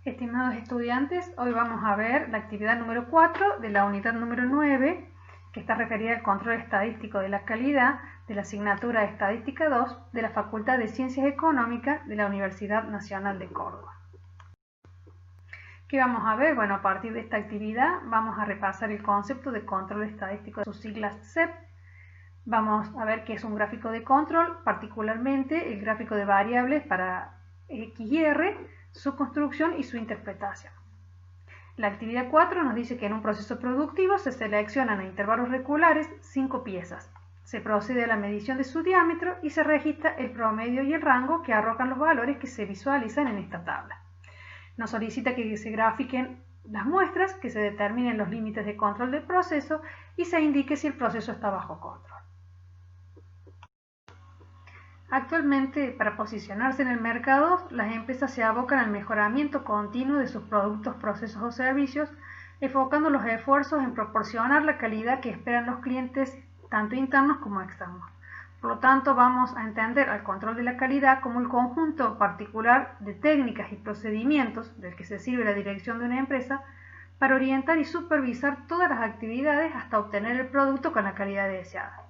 Estimados estudiantes, hoy vamos a ver la actividad número 4 de la unidad número 9, que está referida al control estadístico de la calidad de la asignatura de Estadística 2 de la Facultad de Ciencias Económicas de la Universidad Nacional de Córdoba. ¿Qué vamos a ver? Bueno, a partir de esta actividad vamos a repasar el concepto de control estadístico, sus siglas CEP. Vamos a ver qué es un gráfico de control, particularmente el gráfico de variables para X y R, su construcción y su interpretación. La actividad 4 nos dice que en un proceso productivo se seleccionan a intervalos regulares 5 piezas. Se procede a la medición de su diámetro y se registra el promedio y el rango que arrojan los valores que se visualizan en esta tabla. Nos solicita que se grafiquen las muestras, que se determinen los límites de control del proceso y se indique si el proceso está bajo control. Actualmente, para posicionarse en el mercado, las empresas se abocan al mejoramiento continuo de sus productos, procesos o servicios, enfocando los esfuerzos en proporcionar la calidad que esperan los clientes, tanto internos como externos. Por lo tanto, vamos a entender al control de la calidad como el conjunto particular de técnicas y procedimientos del que se sirve la dirección de una empresa para orientar y supervisar todas las actividades hasta obtener el producto con la calidad deseada.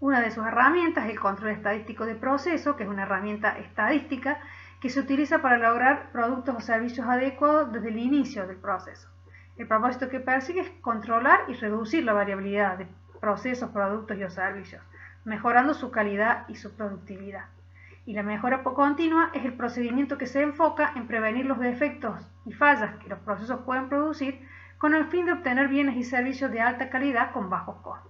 Una de sus herramientas es el control estadístico de proceso, que es una herramienta estadística que se utiliza para lograr productos o servicios adecuados desde el inicio del proceso. El propósito que persigue es controlar y reducir la variabilidad de procesos, productos y servicios, mejorando su calidad y su productividad. Y la mejora continua es el procedimiento que se enfoca en prevenir los defectos y fallas que los procesos pueden producir con el fin de obtener bienes y servicios de alta calidad con bajos costos.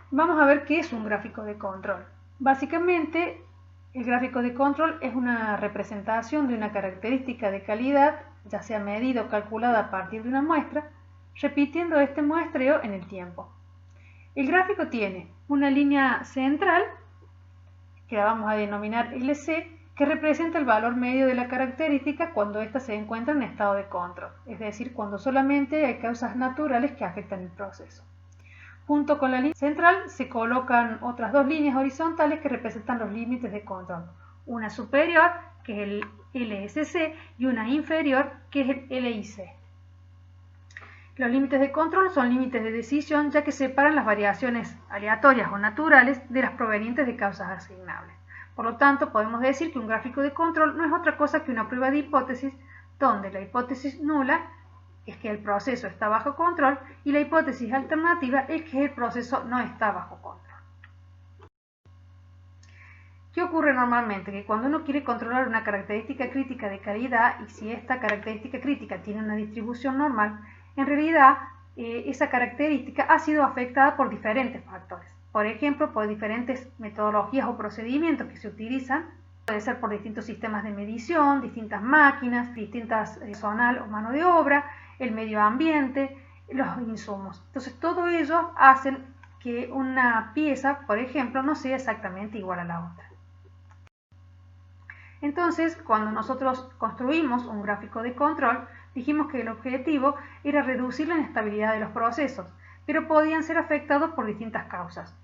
Vamos a ver qué es un gráfico de control. Básicamente, el gráfico de control es una representación de una característica de calidad, ya sea medida o calculada a partir de una muestra, repitiendo este muestreo en el tiempo. El gráfico tiene una línea central, que la vamos a denominar LC, que representa el valor medio de la característica cuando ésta se encuentra en estado de control, es decir, cuando solamente hay causas naturales que afectan el proceso. Junto con la línea central se colocan otras dos líneas horizontales que representan los límites de control. Una superior, que es el LSC, y una inferior, que es el LIC. Los límites de control son límites de decisión, ya que separan las variaciones aleatorias o naturales de las provenientes de causas asignables. Por lo tanto, podemos decir que un gráfico de control no es otra cosa que una prueba de hipótesis, donde la hipótesis nula es que el proceso está bajo control y la hipótesis alternativa es que el proceso no está bajo control. ¿Qué ocurre normalmente? Que cuando uno quiere controlar una característica crítica de calidad y si esta característica crítica tiene una distribución normal, en realidad esa característica ha sido afectada por diferentes factores. Por ejemplo, por diferentes metodologías o procedimientos que se utilizan. Puede ser por distintos sistemas de medición, distintas máquinas, distintas personal o mano de obra, el medio ambiente, los insumos. Entonces, todo ello hace que una pieza, por ejemplo, no sea exactamente igual a la otra. Entonces, cuando nosotros construimos un gráfico de control, dijimos que el objetivo era reducir la inestabilidad de los procesos, pero podían ser afectados por distintas causas.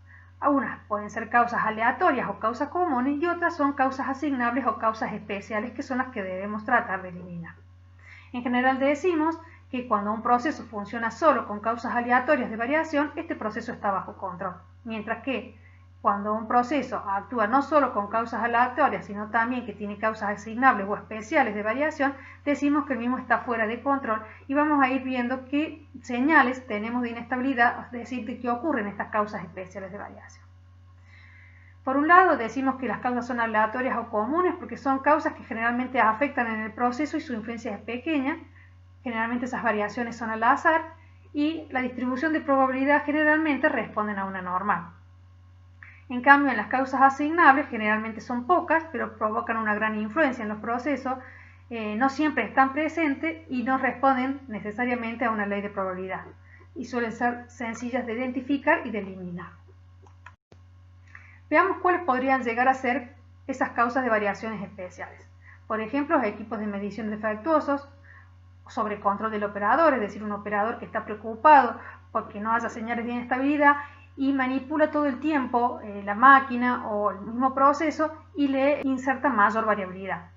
Unas pueden ser causas aleatorias o causas comunes y otras son causas asignables o causas especiales, que son las que debemos tratar de eliminar. En general decimos que cuando un proceso funciona solo con causas aleatorias de variación, este proceso está bajo control, mientras que cuando un proceso actúa no solo con causas aleatorias, sino también que tiene causas asignables o especiales de variación, decimos que el mismo está fuera de control y vamos a ir viendo qué señales tenemos de inestabilidad, es decir, de qué ocurren estas causas especiales de variación. Por un lado, decimos que las causas son aleatorias o comunes porque son causas que generalmente afectan en el proceso y su influencia es pequeña. Generalmente esas variaciones son al azar y la distribución de probabilidad generalmente responden a una normal. En cambio, en las causas asignables generalmente son pocas, pero provocan una gran influencia en los procesos, no siempre están presentes y no responden necesariamente a una ley de probabilidad y suelen ser sencillas de identificar y de eliminar. Veamos cuáles podrían llegar a ser esas causas de variaciones especiales. Por ejemplo, los equipos de medición defectuosos, sobre control del operador, es decir, un operador que está preocupado porque no haya señales de inestabilidad y manipula todo el tiempo la máquina o el mismo proceso y le inserta mayor variabilidad.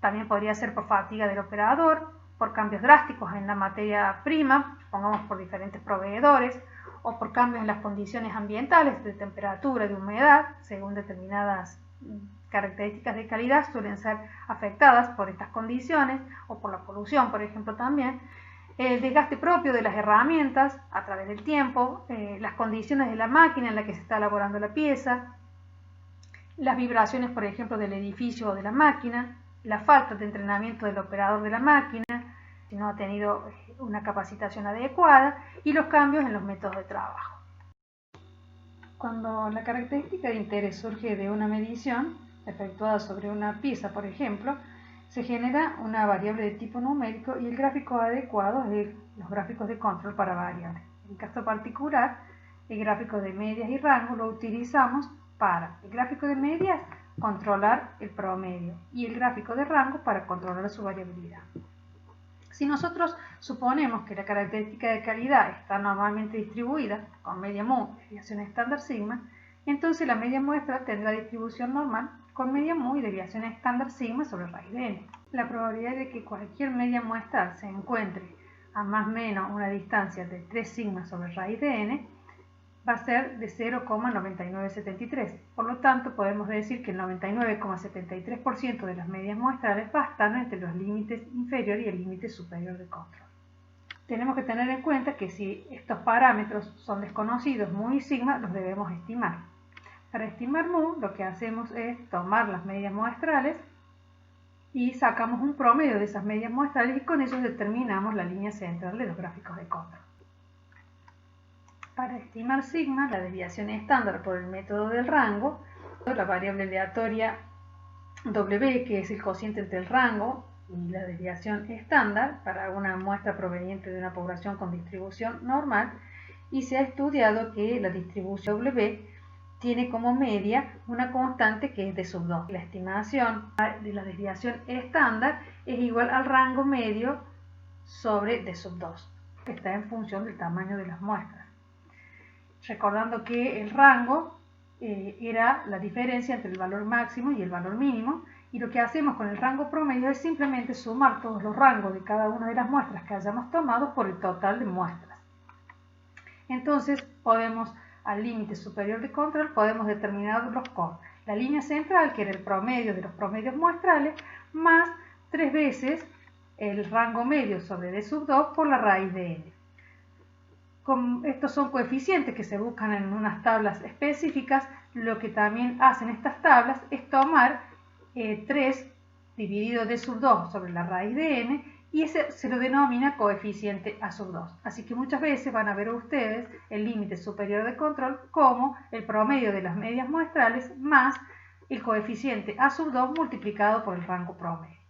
También podría ser por fatiga del operador, por cambios drásticos en la materia prima, pongamos por diferentes proveedores, o por cambios en las condiciones ambientales de temperatura, de humedad, según determinadas características de calidad suelen ser afectadas por estas condiciones, o por la polución, por ejemplo, también. El desgaste propio de las herramientas a través del tiempo, las condiciones de la máquina en la que se está elaborando la pieza, las vibraciones, por ejemplo, del edificio o de la máquina, la falta de entrenamiento del operador de la máquina, si no ha tenido una capacitación adecuada, y los cambios en los métodos de trabajo. Cuando la característica de interés surge de una medición efectuada sobre una pieza, por ejemplo, se genera una variable de tipo numérico y el gráfico adecuado es los gráficos de control para variables. En el caso particular, el gráfico de medias y rango lo utilizamos para el gráfico de medias controlar el promedio y el gráfico de rango para controlar su variabilidad. Si nosotros suponemos que la característica de calidad está normalmente distribuida con media mu y desviación estándar sigma, entonces la media muestra tendrá distribución normal con media mu y desviación estándar sigma sobre raíz de n. La probabilidad de que cualquier media muestral se encuentre a más o menos una distancia de 3 sigma sobre raíz de n va a ser de 0,9973. Por lo tanto, podemos decir que el 99,73% de las medias muestrales va a estar entre los límites inferior y el límite superior de control. Tenemos que tener en cuenta que si estos parámetros son desconocidos, mu y sigma, los debemos estimar. Para estimar mu, lo que hacemos es tomar las medias muestrales y sacamos un promedio de esas medias muestrales y con eso determinamos la línea central de los gráficos de control. Para estimar sigma, la desviación estándar por el método del rango, la variable aleatoria W, que es el cociente entre el rango y la desviación estándar para una muestra proveniente de una población con distribución normal, y se ha estudiado que la distribución W tiene como media una constante que es d sub 2. La estimación de la desviación estándar es igual al rango medio sobre d sub 2, que está en función del tamaño de las muestras. Recordando que el rango era la diferencia entre el valor máximo y el valor mínimo, y lo que hacemos con el rango promedio es simplemente sumar todos los rangos de cada una de las muestras que hayamos tomado por el total de muestras. Entonces podemos, al límite superior de control, podemos determinarlos con la línea central, que era el promedio de los promedios muestrales, más 3 veces el rango medio sobre d sub 2 por la raíz de n. Estos son coeficientes que se buscan en unas tablas específicas. Lo que también hacen estas tablas es tomar 3 dividido d sub 2 sobre la raíz de n, y ese se lo denomina coeficiente a sub 2. Así que muchas veces van a ver ustedes el límite superior de control como el promedio de las medias muestrales más el coeficiente a sub 2 multiplicado por el rango promedio.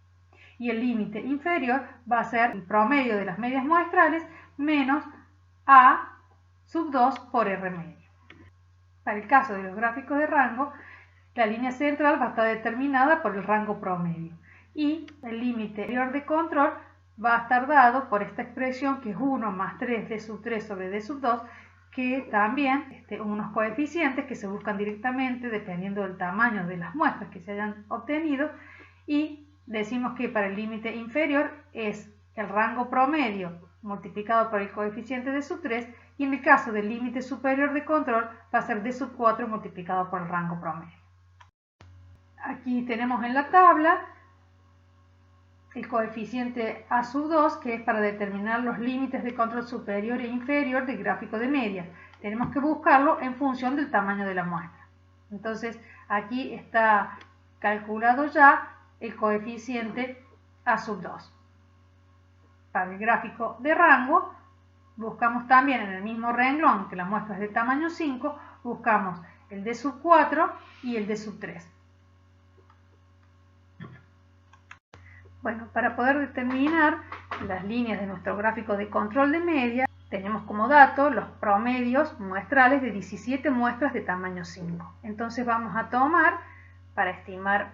Y el límite inferior va a ser el promedio de las medias muestrales menos a sub 2 por r medio. Para el caso de los gráficos de rango, la línea central va a estar determinada por el rango promedio y el límite inferior de control va a estar dado por esta expresión, que es 1 más 3 d sub 3 sobre d sub 2, que también unos coeficientes que se buscan directamente dependiendo del tamaño de las muestras que se hayan obtenido, y decimos que para el límite inferior es el rango promedio multiplicado por el coeficiente d sub 3, y en el caso del límite superior de control va a ser d sub 4 multiplicado por el rango promedio. Aquí tenemos en la tabla el coeficiente a sub 2, que es para determinar los límites de control superior e inferior del gráfico de medias. Tenemos que buscarlo en función del tamaño de la muestra. Entonces aquí está calculado ya el coeficiente a sub 2. Para el gráfico de rango, buscamos también en el mismo renglón que la muestra es de tamaño 5, buscamos el d sub 4 y el d sub 3. Bueno, para poder determinar las líneas de nuestro gráfico de control de media, tenemos como dato los promedios muestrales de 17 muestras de tamaño 5. Entonces vamos a tomar, para estimar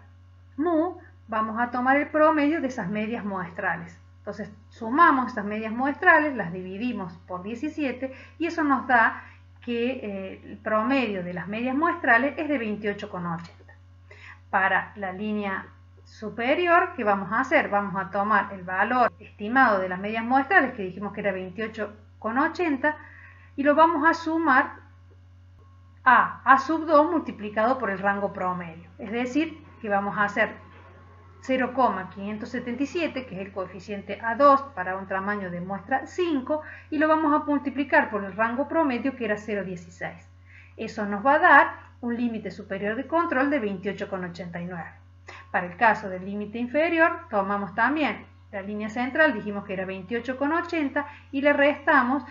mu, vamos a tomar el promedio de esas medias muestrales. Entonces sumamos esas medias muestrales, las dividimos por 17 y eso nos da que el promedio de las medias muestrales es de 28,80. Para la línea superior, ¿qué vamos a hacer? Vamos a tomar el valor estimado de las medias muestrales, que dijimos que era 28,80, y lo vamos a sumar a sub 2 multiplicado por el rango promedio. Es decir, que vamos a hacer 0,577, que es el coeficiente A2 para un tamaño de muestra 5, y lo vamos a multiplicar por el rango promedio, que era 0,16. Eso nos va a dar un límite superior de control de 28,89. Para el caso del límite inferior, tomamos también la línea central, dijimos que era 28,80, y le restamos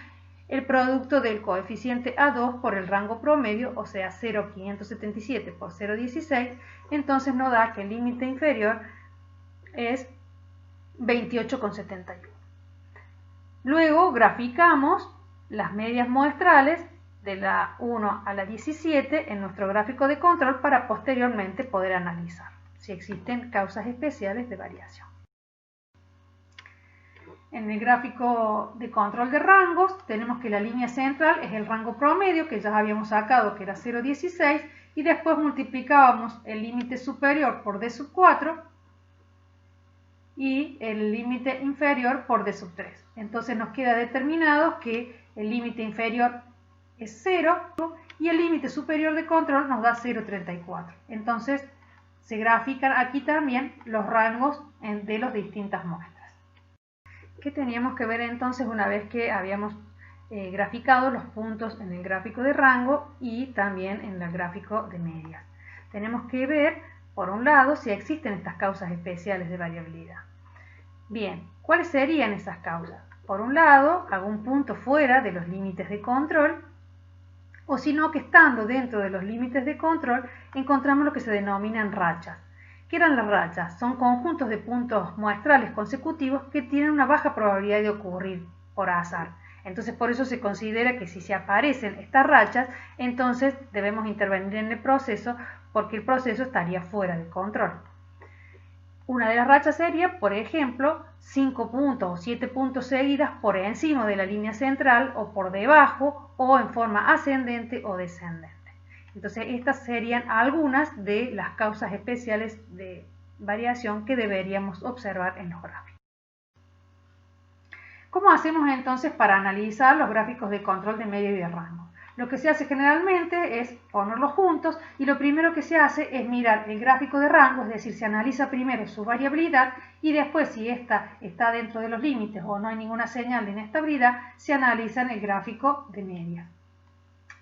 el producto del coeficiente A2 por el rango promedio, o sea 0,577 por 0,16, entonces nos da que el límite inferior es 28,71. Luego graficamos las medias muestrales de la 1 a la 17 en nuestro gráfico de control para posteriormente poder analizar si existen causas especiales de variación. En el gráfico de control de rangos tenemos que la línea central es el rango promedio, que ya habíamos sacado que era 0,16, y después multiplicábamos el límite superior por D sub 4 y el límite inferior por D sub 3. Entonces nos queda determinado que el límite inferior es 0 y el límite superior de control nos da 0,34. Entonces se grafican aquí también los rangos de las distintas muestras. ¿Qué teníamos que ver entonces una vez que habíamos graficado los puntos en el gráfico de rango y también en el gráfico de medias? Tenemos que ver, por un lado, si existen estas causas especiales de variabilidad. Bien, ¿cuáles serían esas causas? Por un lado, algún punto fuera de los límites de control, o si no, que estando dentro de los límites de control encontramos lo que se denominan rachas. ¿Qué eran las rachas? Son conjuntos de puntos muestrales consecutivos que tienen una baja probabilidad de ocurrir por azar. Entonces, por eso se considera que si se aparecen estas rachas, entonces debemos intervenir en el proceso porque el proceso estaría fuera de control. Una de las rachas sería, por ejemplo, 5 puntos o 7 puntos seguidas por encima de la línea central o por debajo o en forma ascendente o descendente. Entonces, estas serían algunas de las causas especiales de variación que deberíamos observar en los gráficos. ¿Cómo hacemos entonces para analizar los gráficos de control de media y de rango? Lo que se hace generalmente es ponerlos juntos y lo primero que se hace es mirar el gráfico de rango, es decir, se analiza primero su variabilidad y después, si ésta está dentro de los límites o no hay ninguna señal de inestabilidad, se analiza en el gráfico de media.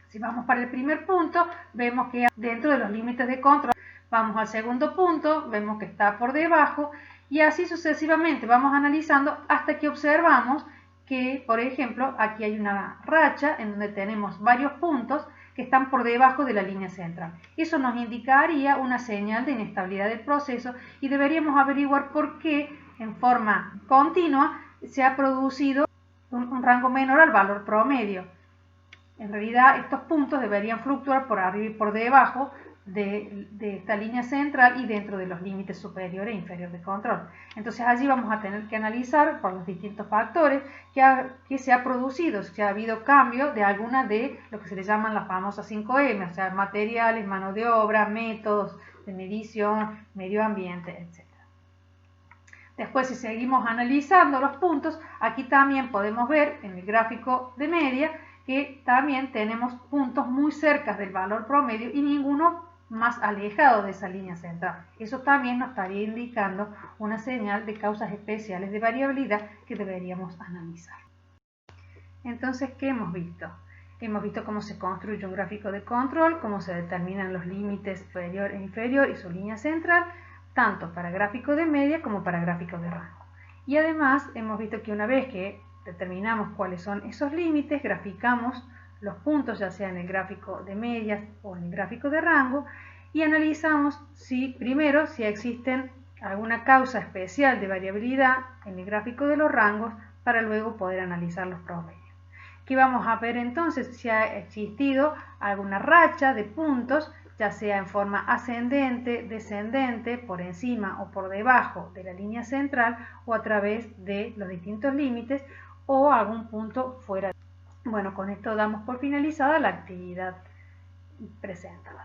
Si vamos para el primer punto, vemos que dentro de los límites de control. Vamos al segundo punto, vemos que está por debajo y así sucesivamente vamos analizando hasta que observamos que, por ejemplo, aquí hay una racha en donde tenemos varios puntos que están por debajo de la línea central. Eso nos indicaría una señal de inestabilidad del proceso y deberíamos averiguar por qué en forma continua se ha producido un rango menor al valor promedio. En realidad estos puntos deberían fluctuar por arriba y por debajo de esta línea central y dentro de los límites superior e inferior de control. Entonces allí vamos a tener que analizar por los distintos factores que se ha producido, si ha habido cambio de alguna de lo que se le llaman las famosas 5M, o sea, materiales, mano de obra, métodos de medición, medio ambiente, etc. Después, si seguimos analizando los puntos, aquí también podemos ver en el gráfico de media que también tenemos puntos muy cerca del valor promedio y ninguno más alejado de esa línea central. Eso también nos estaría indicando una señal de causas especiales de variabilidad que deberíamos analizar. Entonces, ¿qué hemos visto? Hemos visto cómo se construye un gráfico de control, cómo se determinan los límites superior e inferior y su línea central, tanto para gráfico de media como para gráfico de rango. Y además hemos visto que una vez que determinamos cuáles son esos límites, graficamos los puntos, ya sea en el gráfico de medias o en el gráfico de rango, y analizamos primero si existen alguna causa especial de variabilidad en el gráfico de los rangos para luego poder analizar los promedios. Aquí vamos a ver entonces si ha existido alguna racha de puntos, ya sea en forma ascendente, descendente, por encima o por debajo de la línea central o a través de los distintos límites o algún punto fuera. Bueno, con esto damos por finalizada la actividad presentada.